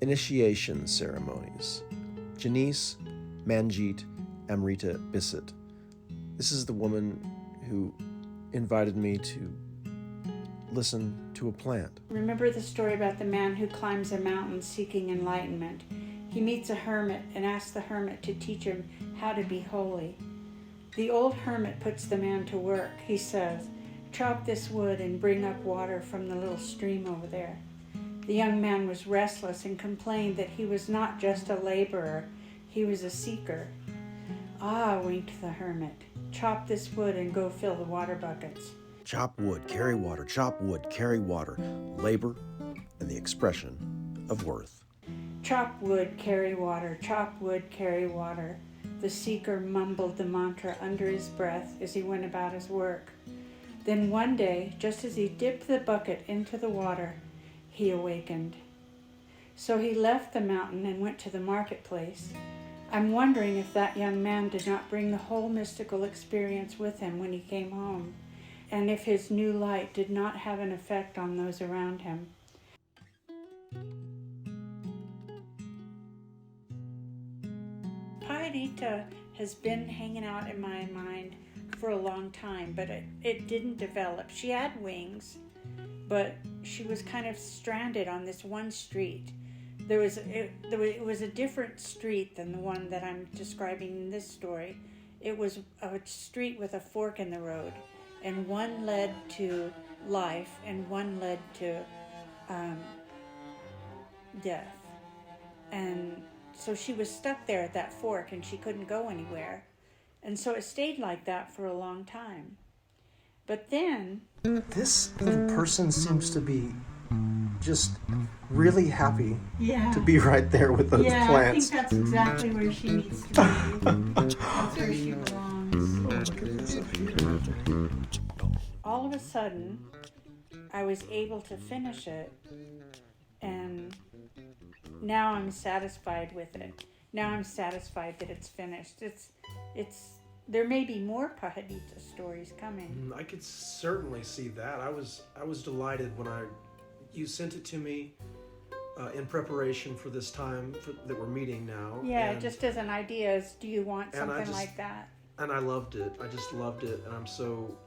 Initiation ceremonies. Janice, Manjeet, Amrita, Bisset. This is the woman who invited me to listen to a plant. Remember the story about the man who climbs a mountain seeking enlightenment. He meets a hermit and asks the hermit to teach him how to be holy. The old hermit puts the man to work. He says, "Chop this wood and bring up water from the little stream over there." The young man was restless and complained that he was not just a laborer, he was a seeker. "Ah," winked the hermit, "chop this wood and go fill the water buckets." Chop wood, carry water, chop wood, carry water. Labor and the expression of worth. Chop wood, carry water, chop wood, carry water. The seeker mumbled the mantra under his breath as he went about his work. Then one day, just as he dipped the bucket into the water, he awakened. So he left the mountain and went to the marketplace. I'm wondering if that young man did not bring the whole mystical experience with him when he came home, and if his new light did not have an effect on those around him. Pajarita has been hanging out in my mind for a long time, but it didn't develop. She had wings, but she was kind of stranded on this one street. It was a different street than the one that I'm describing in this story. It was a street with a fork in the road, and one led to life and one led to death. And so she was stuck there at that fork and she couldn't go anywhere. And so it stayed like that for a long time. But then... This little person seems to be just really happy to be right there with those plants. I think that's exactly where she needs to be. That's where she belongs. Oh, look at this up here. All of a sudden, I was able to finish it, and now I'm satisfied with it. Now I'm satisfied that it's finished. There may be more Pajarita stories coming. I could certainly see that. I was delighted when you sent it to me in preparation for this time that we're meeting now. Yeah, just as an idea, do you want something like that? And I loved it. I just loved it, and I'm so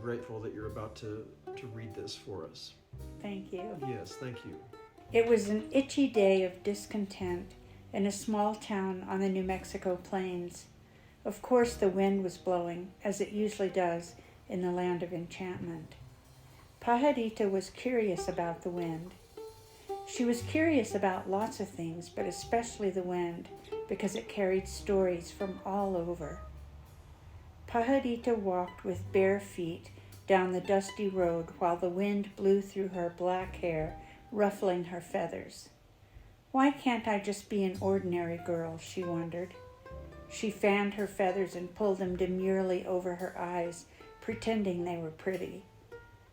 grateful that you're about to read this for us. Thank you. Yes, thank you. It was an itchy day of discontent in a small town on the New Mexico plains. Of course, the wind was blowing, as it usually does in the land of enchantment. Pajarita was curious about the wind. She was curious about lots of things, but especially the wind, because it carried stories from all over. Pajarita walked with bare feet down the dusty road while the wind blew through her black hair, ruffling her feathers. Why can't I just be an ordinary girl, she wondered. She fanned her feathers and pulled them demurely over her eyes, pretending they were pretty.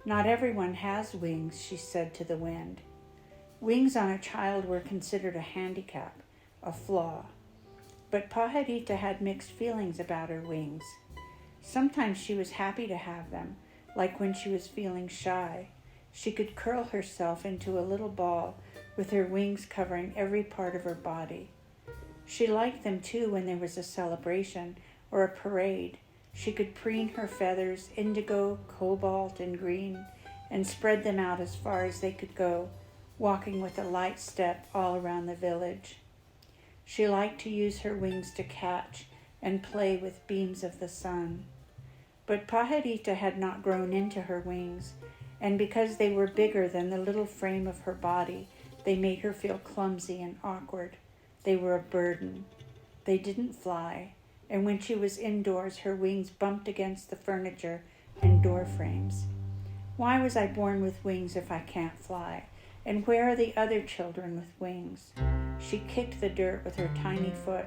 Not everyone has wings, she said to the wind. Wings on a child were considered a handicap, a flaw. But Pajarita had mixed feelings about her wings. Sometimes she was happy to have them, like when she was feeling shy. She could curl herself into a little ball with her wings covering every part of her body. She liked them too when there was a celebration or a parade. She could preen her feathers, indigo, cobalt, and green, and spread them out as far as they could go, walking with a light step all around the village. She liked to use her wings to catch and play with beams of the sun. But Pajarita had not grown into her wings, and because they were bigger than the little frame of her body, they made her feel clumsy and awkward. They were a burden. They didn't fly, and when she was indoors, her wings bumped against the furniture and door frames. Why was I born with wings if I can't fly? And where are the other children with wings? She kicked the dirt with her tiny foot,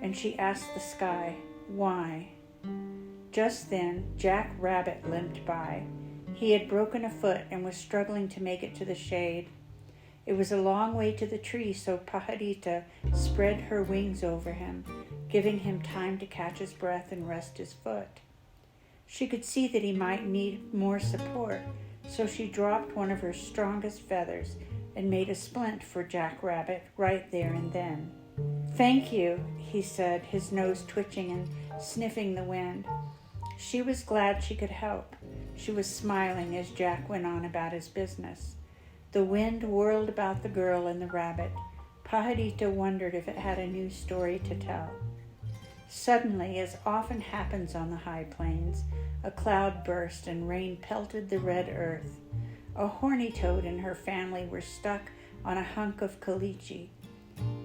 and she asked the sky, why? Just then, Jack Rabbit limped by. He had broken a foot and was struggling to make it to the shade. It was a long way to the tree, so Pajarita spread her wings over him, giving him time to catch his breath and rest his foot. She could see that he might need more support, so she dropped one of her strongest feathers, and made a splint for Jack Rabbit right there and then. "Thank you," he said, his nose twitching and sniffing the wind. She was glad she could help. She was smiling as Jack went on about his business. The wind whirled about the girl and the rabbit. Pajarita wondered if it had a new story to tell. Suddenly, as often happens on the high plains, a cloud burst and rain pelted the red earth. A horny toad and her family were stuck on a hunk of caliche.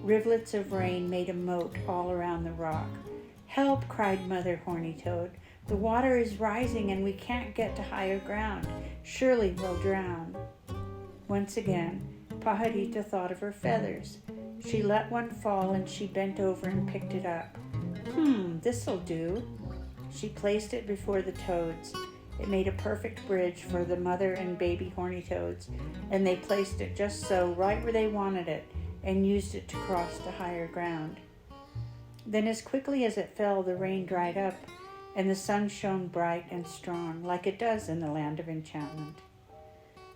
Rivulets of rain made a moat all around the rock. "Help!" cried Mother Horny Toad. "The water is rising and we can't get to higher ground. Surely we'll drown." Once again, Pajarita thought of her feathers. She let one fall and she bent over and picked it up. This'll do." She placed it before the toads. It made a perfect bridge for the mother and baby horny toads, and they placed it just so, right where they wanted it, and used it to cross to higher ground. Then as quickly as it fell, the rain dried up, and the sun shone bright and strong, like it does in the land of enchantment.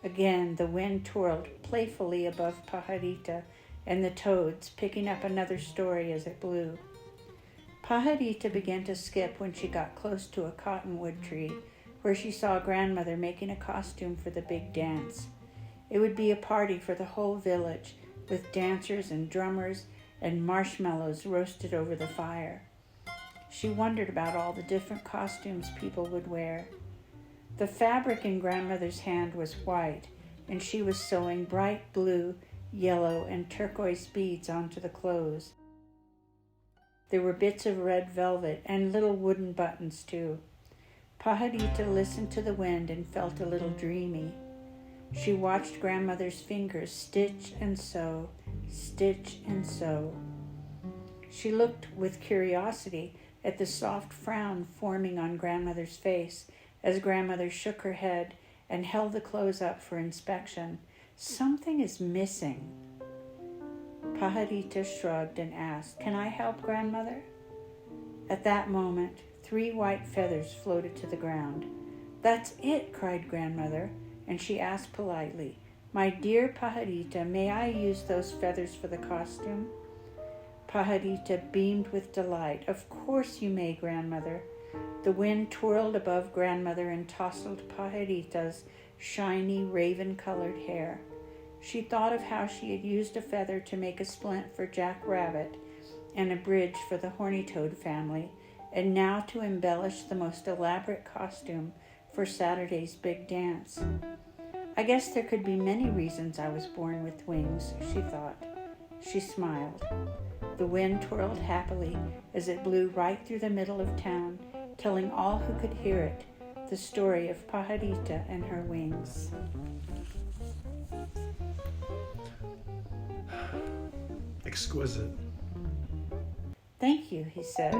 Again, the wind twirled playfully above Pajarita and the toads, picking up another story as it blew. Pajarita began to skip when she got close to a cottonwood tree, where she saw Grandmother making a costume for the big dance. It would be a party for the whole village, with dancers and drummers and marshmallows roasted over the fire. She wondered about all the different costumes people would wear. The fabric in Grandmother's hand was white, and she was sewing bright blue, yellow, and turquoise beads onto the clothes. There were bits of red velvet and little wooden buttons too. Pajarita listened to the wind and felt a little dreamy. She watched Grandmother's fingers stitch and sew, stitch and sew. She looked with curiosity at the soft frown forming on Grandmother's face as Grandmother shook her head and held the clothes up for inspection. "Something is missing." Pajarita shrugged and asked, "Can I help, Grandmother?" At that moment, 3 white feathers floated to the ground. "That's it!" cried Grandmother, and she asked politely, "My dear Pajarita, may I use those feathers for the costume?" Pajarita beamed with delight. "Of course you may, Grandmother." The wind twirled above Grandmother and tousled Pajarita's shiny, raven-colored hair. She thought of how she had used a feather to make a splint for Jack Rabbit and a bridge for the Horny Toad family, and now to embellish the most elaborate costume for Saturday's big dance. "I guess there could be many reasons I was born with wings," she thought. She smiled. The wind twirled happily as it blew right through the middle of town, telling all who could hear it the story of Pajarita and her wings. Exquisite. "Thank you," he said,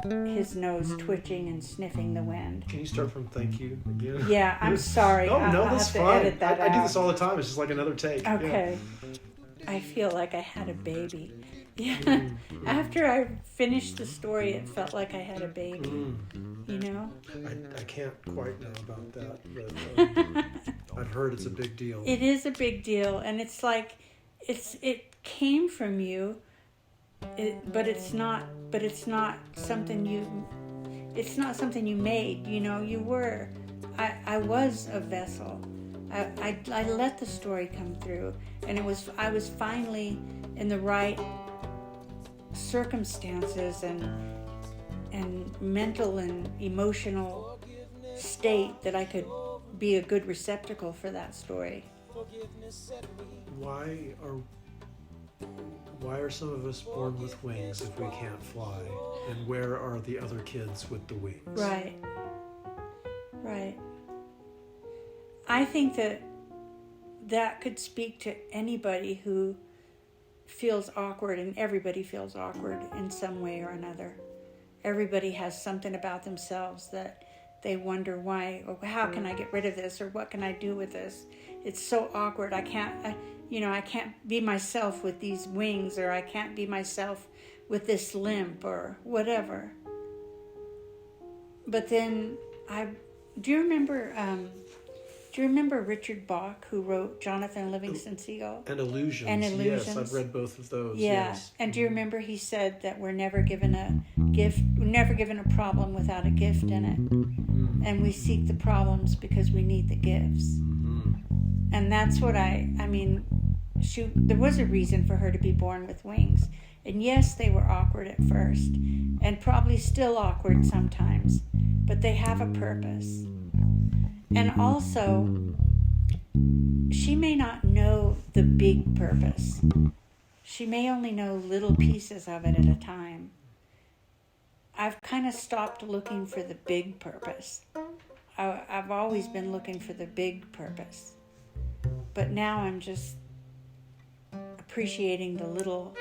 his nose twitching and sniffing the wind. Can you start from thank you again? Yeah, I'm sorry. Oh, no, I'll that's have to fine. edit that I do out. this all the time. It's just like another take. Okay. I feel like I had a baby. Yeah. After I finished the story, it felt like I had a baby. You know? I can't quite know about that, but I've heard it's a big deal. It is a big deal, and it's like it came from you, but it's not something you made. You know, you were. I was a vessel. I let the story come through, and I was finally in the right circumstances and mental and emotional state that I could be a good receptacle for that story. Why are some of us born with wings if we can't fly? And where are the other kids with the wings? Right. I think that could speak to anybody who feels awkward, and everybody feels awkward in some way or another. Everybody has something about themselves that they wonder why, or how can I get rid of this, or what can I do with this? It's so awkward. I can't be myself with these wings, or I can't be myself with this limp, or whatever. But then do you remember Do you remember Richard Bach, who wrote Jonathan Livingston Seagull? And Illusions. And Illusions. Yes, I've read both of those. Yeah. Yes. And do you remember he said that we're never given a gift, we're never given a problem without a gift in it. And we seek the problems because we need the gifts. And that's what I mean, there was a reason for her to be born with wings. And yes, they were awkward at first, and probably still awkward sometimes, but they have a purpose. And also, she may not know the big purpose. She may only know little pieces of it at a time. I've kind of stopped looking for the big purpose. I've always been looking for the big purpose. But now I'm just appreciating the little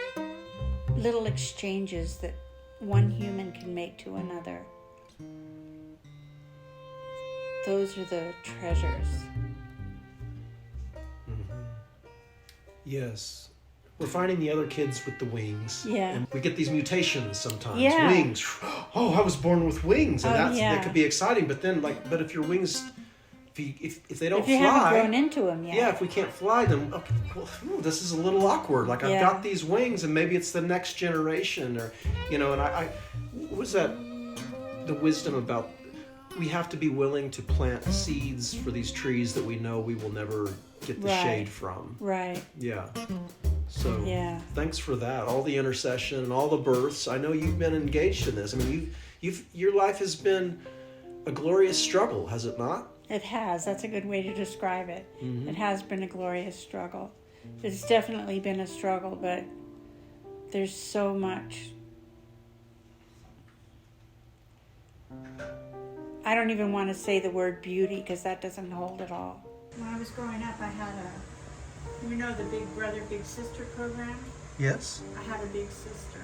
exchanges that one human can make to another. Those are the treasures. Yes. We're finding the other kids with the wings. Yeah. And we get these mutations sometimes. Yeah. Wings. Oh, I was born with wings. And yeah. that could be exciting. But then, but if your wings, if they don't if you fly. haven't grown into them yet. Yeah, if we can't fly them, okay, well, this is a little awkward. Like, I've got these wings, and maybe it's the next generation. Or, and what was that, the wisdom about, we have to be willing to plant seeds for these trees that we know we will never get the shade from. Right. Yeah. So thanks for that. All the intercession and all the births. I know you've been engaged in this. I mean, your life has been a glorious struggle, has it not? It has. That's a good way to describe it. Mm-hmm. It has been a glorious struggle. It's definitely been a struggle, but there's so much. I don't even want to say the word beauty because that doesn't hold at all. When I was growing up, I had the Big Brother, Big Sister program? Yes. I had a big sister.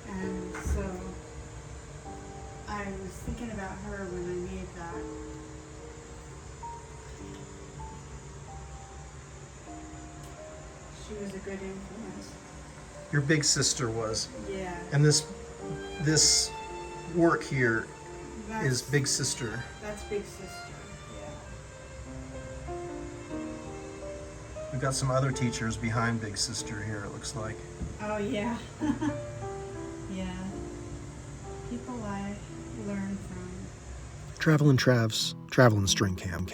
And so I was thinking about her when I made that. She was a good influence. Your big sister was. Yeah. And this work here is Big Sister. That's Big Sister, yeah. We've got some other teachers behind Big Sister here, it looks like. Oh, yeah. Yeah. People I learn from. Traveling Travs, Traveling String Cam.